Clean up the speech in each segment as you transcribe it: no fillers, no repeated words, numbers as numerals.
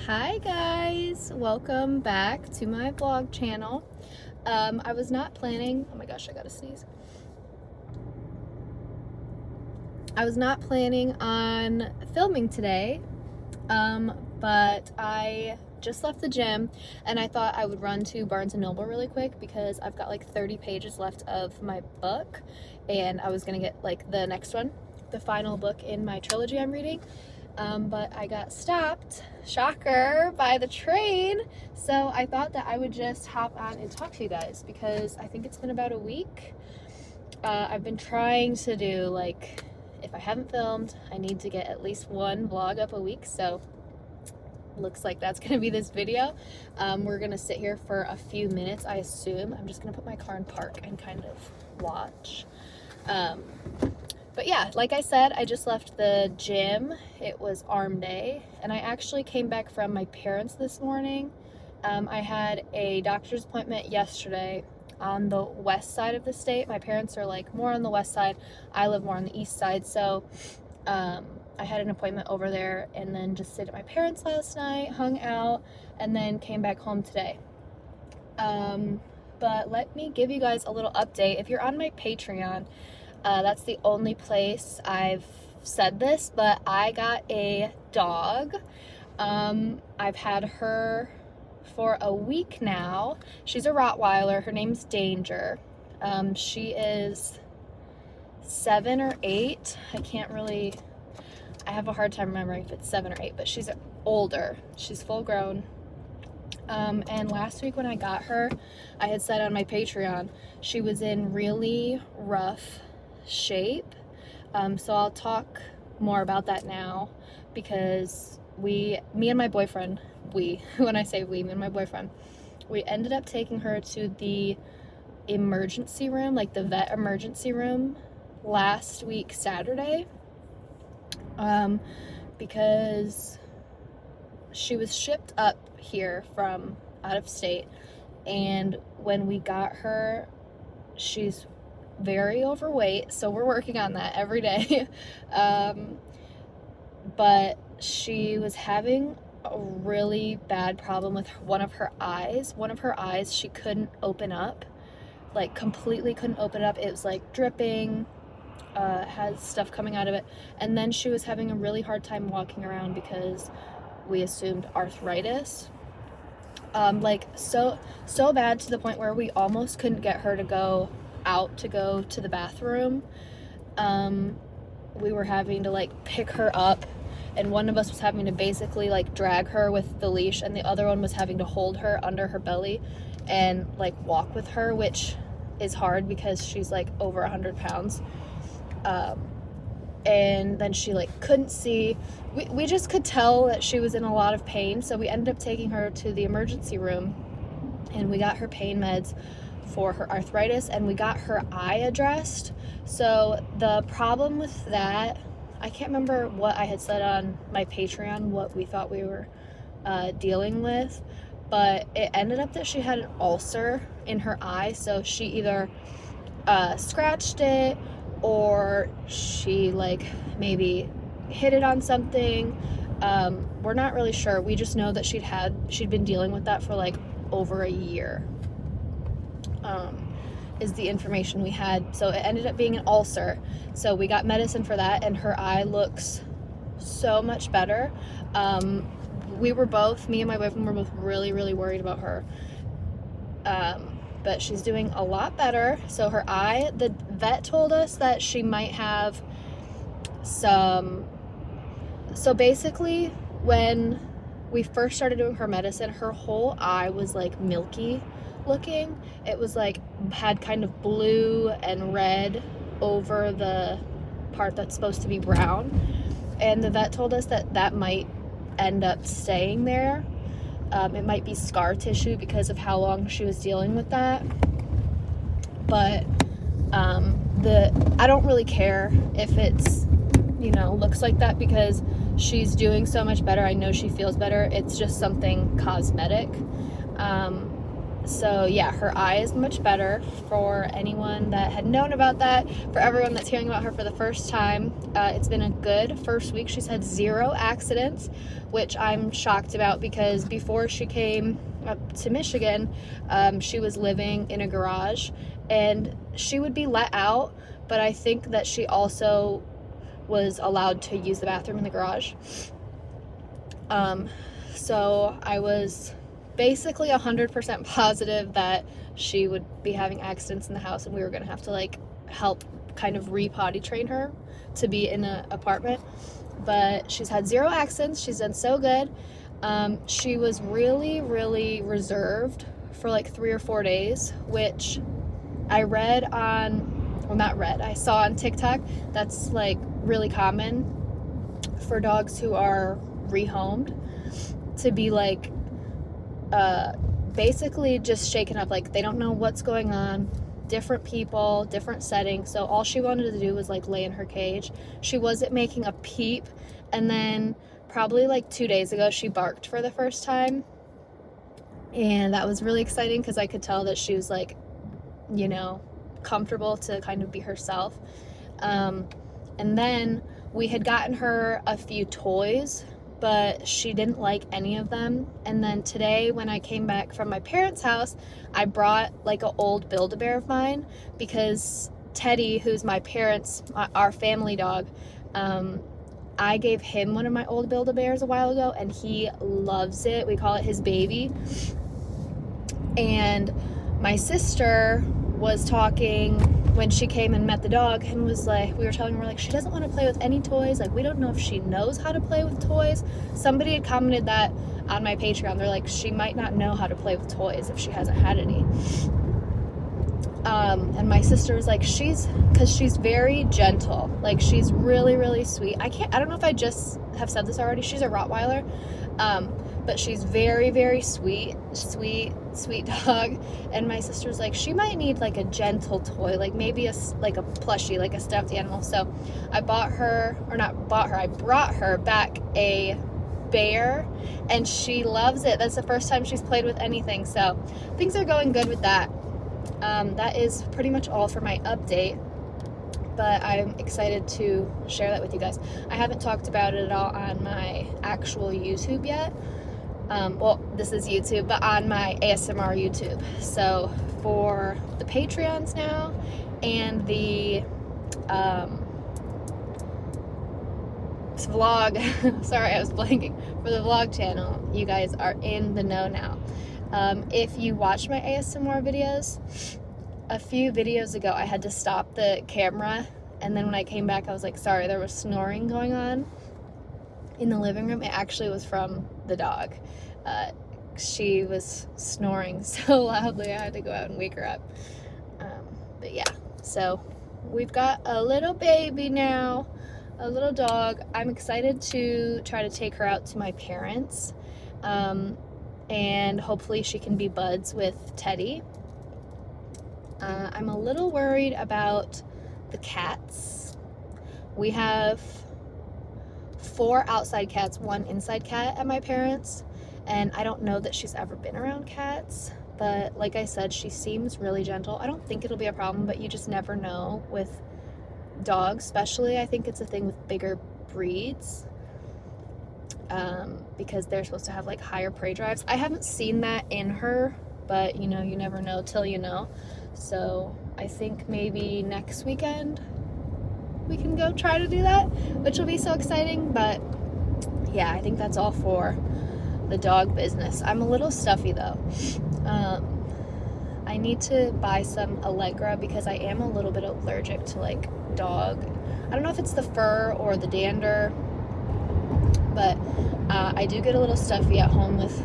Hi guys, welcome back to my vlog channel. I was not planning, oh my gosh, I gotta sneeze. I was not planning on filming today, but I just left the gym and I thought I would run to Barnes & Noble really quick because I've got like 30 pages left of my book and I was gonna get like the next one, the final book in my trilogy I'm reading. But I got stopped, shocker, by the train. So I thought that I would just hop on and talk to you guys because I think it's been about a week. I've been trying to do, like, if I haven't filmed, I need to get at least one vlog up a week. So looks like that's gonna be this video. We're gonna sit here for a few minutes, I assume. I'm just gonna put my car in park and kind of watch. But yeah, like I said, I just left the gym. It was arm day, and I actually came back from my parents this morning. I had a doctor's appointment yesterday on the west side of the state. My parents are like more on the west side. I live more on the east side, so I had an appointment over there and then just stayed at my parents last night, hung out, and then came back home today. But let me give you guys a little update. If you're on my Patreon, that's the only place I've said this, but I got a dog. I've had her for a week now. She's a Rottweiler. Her name's Danger. She is 7 or 8. I have a hard time remembering if it's 7 or 8, but she's older. She's full grown. And last week when I got her, I had said on my Patreon, she was in really rough shape. So I'll talk more about that now because me and my boyfriend, when I say me and my boyfriend, we ended up taking her to the emergency room, like the vet emergency room last week, Saturday, because she was shipped up here from out of state, and when we got her, she's very overweight, so we're working on that every day. But she was having a really bad problem with one of her eyes. One of her eyes she couldn't open up, like completely couldn't open it up. It was like dripping, had stuff coming out of it, and then she was having a really hard time walking around because we assumed arthritis. Like so bad to the point where we almost couldn't get her to go out to go to the bathroom. We were having to like pick her up, and one of us was having to basically like drag her with the leash, and the other one was having to hold her under her belly and like walk with her, which is hard because she's like over 100 pounds. And then she like couldn't see. We just could tell that she was in a lot of pain, so we ended up taking her to the emergency room and we got her pain meds for her arthritis, and we got her eye addressed. So the problem with that, I can't remember what I had said on my Patreon, what we thought we were dealing with, but it ended up that she had an ulcer in her eye. So she either scratched it, or she like maybe hit it on something. We're not really sure. We just know that she'd been dealing with that for like over a year, is the information we had. So it ended up being an ulcer, so we got medicine for that, and her eye looks so much better. Me and my boyfriend were both really worried about her, but she's doing a lot better. So her eye, the vet told us that she might have some, so basically when we first started doing her medicine, her whole eye was like milky looking. It was like had kind of blue and red over the part that's supposed to be brown, and the vet told us that might end up staying there. It might be scar tissue because of how long she was dealing with that. But I don't really care if it's, looks like that because she's doing so much better. I know she feels better. It's just something cosmetic. So yeah, her eye is much better. For anyone that had known about that, for everyone that's hearing about her for the first time, it's been a good first week. She's had 0 accidents, which I'm shocked about, because before she came up to Michigan, she was living in a garage, and she would be let out, but I think that she also was allowed to use the bathroom in the garage. So I was basically 100% positive that she would be having accidents in the house, and we were going to have to like help kind of re-potty train her to be in an apartment. But she's had 0 accidents. She's done so good. She was really, really reserved for like 3 or 4 days, which I read on, well, not read, I saw on TikTok. That's like really common for dogs who are rehomed to be like basically just shaken up. Like, they don't know what's going on, different people, different settings. So all she wanted to do was like lay in her cage. She wasn't making a peep. And then probably like 2 days ago, she barked for the first time, and that was really exciting because I could tell that she was like, you know, comfortable to kind of be herself. And then we had gotten her a few toys, but she didn't like any of them. And then today, when I came back from my parents' house, I brought like an old Build-A-Bear of mine, because Teddy, who's my parents, our family dog, I gave him one of my old Build-A-Bears a while ago, and he loves it. We call it his baby. And my sister was talking when she came and met the dog, and was like, we were telling her, like, she doesn't want to play with any toys. Like, we don't know if she knows how to play with toys. Somebody had commented that on my Patreon. They're like, she might not know how to play with toys if she hasn't had any. And my sister was like, because she's very gentle. Like, she's really, really sweet. I don't know if I just have said this already. She's a Rottweiler. But she's very, very sweet dog. And my sister's like, she might need like a gentle toy, like maybe like a plushie, like a stuffed animal. So I brought her back a bear, and she loves it. That's the first time she's played with anything. So things are going good with that. That is pretty much all for my update, but I'm excited to share that with you guys. I haven't talked about it at all on my actual YouTube yet. Well, this is YouTube, but on my ASMR YouTube. So for the Patreons now and the vlog, sorry, I was blanking. For the vlog channel, you guys are in the know now. If you watch my ASMR videos, a few videos ago I had to stop the camera, and then when I came back I was like, sorry, there was snoring going on in the living room. It actually was from the dog. She was snoring so loudly I had to go out and wake her up. But yeah, so we've got a little baby now, a little dog. I'm excited to try to take her out to my parents, and hopefully she can be buds with Teddy. I'm a little worried about the cats. We have 4 outside cats, 1 inside cat at my parents', and I don't know that she's ever been around cats, but like I said, she seems really gentle. I don't think it'll be a problem, but you just never know with dogs, especially. I think it's a thing with bigger breeds, because they're supposed to have like higher prey drives. I haven't seen that in her, but you know, you never know till you know. So I think maybe next weekend we can go try to do that, which will be so exciting. But yeah, I think that's all for the dog business. I'm a little stuffy though. I need to buy some Allegra because I am a little bit allergic to like dog. I don't know if it's the fur or the dander, but I do get a little stuffy at home with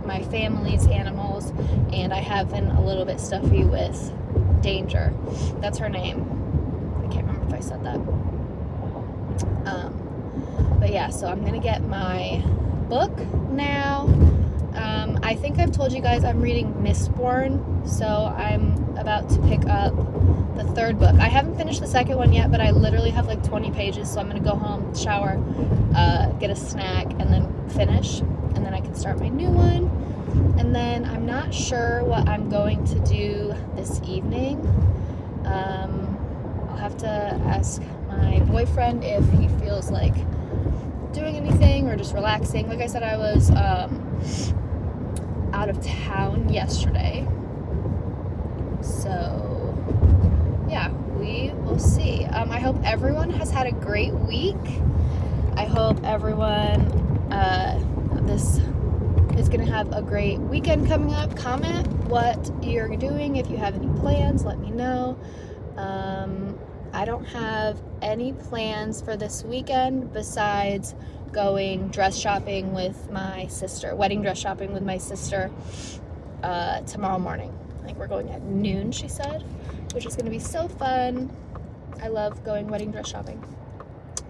my family's animals, and I have been a little bit stuffy with Danger. That's her name. I can't remember if I said that. But yeah, so I'm gonna get my book now. I think I've told you guys I'm reading Mistborn, so I'm about to pick up the 3rd book. I haven't finished the 2nd one yet, but I literally have like 20 pages, so I'm gonna go home, shower, get a snack, and then finish, and then I can start my new one. And then I'm not sure what I'm going to do this evening. I'll have to ask my boyfriend if he feels like doing anything or just relaxing. Like I said, I was out of town yesterday. So, yeah, we will see. I hope everyone has had a great week. I hope everyone this is going to have a great weekend coming up. Comment what you're doing. If you have any plans, let me know. I don't have any plans for this weekend besides going dress shopping with my sister, wedding dress shopping with my sister tomorrow morning. I think we're going at noon, she said, which is going to be so fun. I love going wedding dress shopping.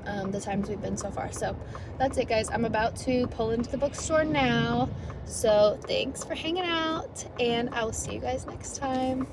The times we've been so far. So that's it, guys. I'm about to pull into the bookstore now. So thanks for hanging out, and I will see you guys next time.